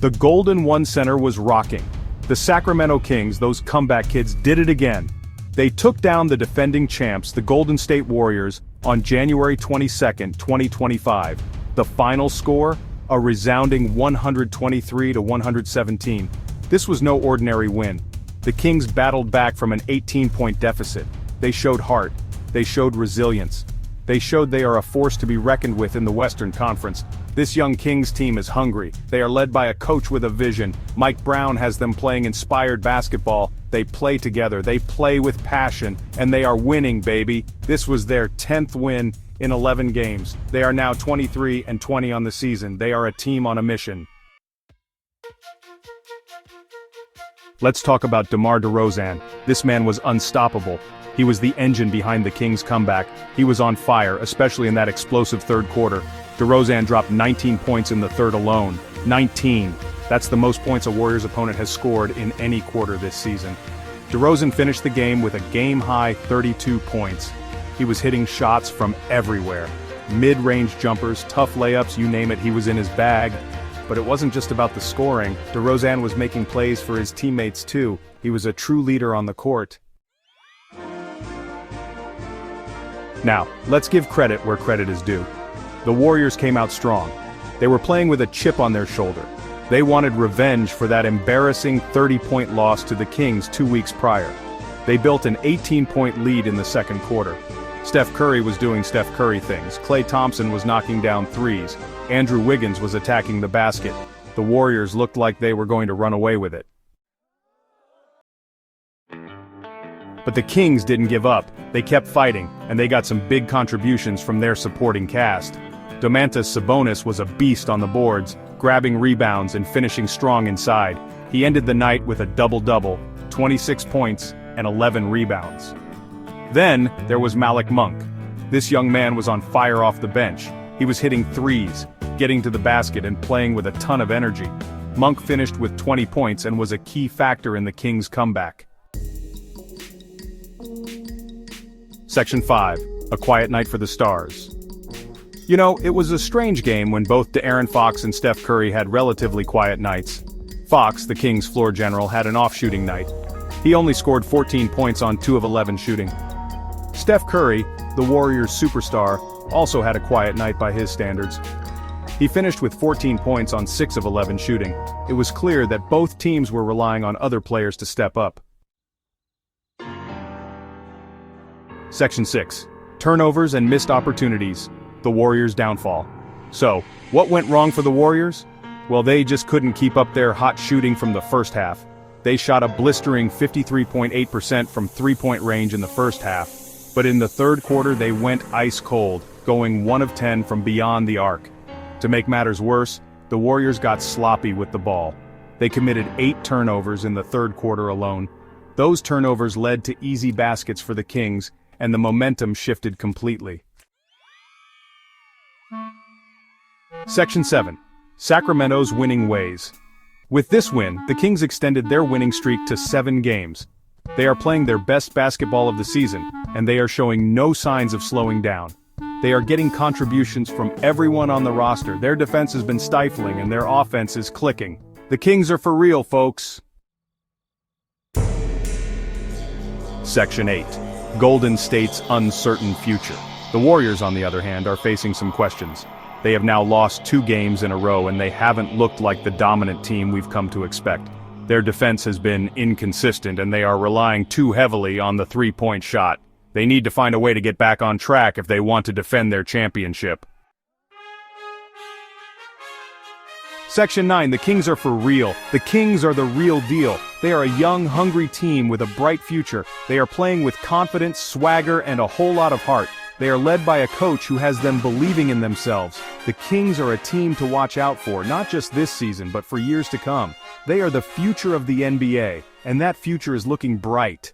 The Golden One Center was rocking. The Sacramento Kings, those comeback kids, did it again. They took down the defending champs, the Golden State Warriors, on January 22, 2025. The final score? A resounding 123-117. This was no ordinary win. The Kings battled back from an 18-point deficit. They showed heart. They showed resilience. They showed they are a force to be reckoned with in the Western Conference. This young Kings team is hungry. They are led by a coach with a vision. Mike Brown has them playing inspired basketball. They play together, they play with passion, and they are winning, baby. This was their 10th win in 11 games. They are now 23-20 on the season. They are a team on a mission. Let's talk about DeMar DeRozan. This man was unstoppable. He was the engine behind the Kings' comeback. He was on fire, especially in that explosive third quarter. DeRozan dropped 19 points in the third alone. 19. That's the most points a Warriors opponent has scored in any quarter this season. DeRozan finished the game with a game-high 32 points. He was hitting shots from everywhere. Mid-range jumpers, tough layups, you name it, he was in his bag. But it wasn't just about the scoring. DeRozan was making plays for his teammates too. He was a true leader on the court. Now, let's give credit where credit is due. The Warriors came out strong. They were playing with a chip on their shoulder. They wanted revenge for that embarrassing 30-point loss to the Kings 2 weeks prior. They built an 18-point lead in the second quarter. Steph Curry was doing Steph Curry things. Klay Thompson was knocking down threes. Andrew Wiggins was attacking the basket. The Warriors looked like they were going to run away with it. But the Kings didn't give up. They kept fighting, and they got some big contributions from their supporting cast. Domantas Sabonis was a beast on the boards, grabbing rebounds and finishing strong inside. He ended the night with a double-double, 26 points and 11 rebounds. Then, there was Malik Monk. This young man was on fire off the bench. He was hitting threes, getting to the basket and playing with a ton of energy. Monk finished with 20 points and was a key factor in the Kings' comeback. Section 5. A quiet night for the stars. You know, it was a strange game when both De'Aaron Fox and Steph Curry had relatively quiet nights. Fox, the Kings' floor general, had an off-shooting night. He only scored 14 points on 2 of 11 shooting. Steph Curry, the Warriors' superstar, also had a quiet night by his standards. He finished with 14 points on 6 of 11 shooting. It was clear that both teams were relying on other players to step up. Section 6. Turnovers and missed opportunities. The Warriors' downfall. So, what went wrong for the Warriors? Well, they just couldn't keep up their hot shooting from the first half. They shot a blistering 53.8% from three-point range in the first half. But in the third quarter they went ice cold, going 1 of 10 from beyond the arc. To make matters worse, the Warriors got sloppy with the ball. They committed 8 turnovers in the third quarter alone. Those turnovers led to easy baskets for the Kings, and the momentum shifted completely. Section 7. Sacramento's winning ways. With this win, the Kings extended their winning streak to 7 games. They are playing their best basketball of the season, and they are showing no signs of slowing down. They are getting contributions from everyone on the roster. Their defense has been stifling and their offense is clicking. The Kings are for real, folks. Section 8. Golden State's uncertain future. The Warriors, on the other hand, are facing some questions. They have now lost 2 games in a row and they haven't looked like the dominant team we've come to expect. Their defense has been inconsistent and they are relying too heavily on the three-point shot. They need to find a way to get back on track if they want to defend their championship. Section 9. The Kings are for real. The Kings are the real deal. They are a young, hungry team with a bright future. They are playing with confidence, swagger, and a whole lot of heart. They are led by a coach who has them believing in themselves. The Kings are a team to watch out for, not just this season, but for years to come. They are the future of the NBA, and that future is looking bright.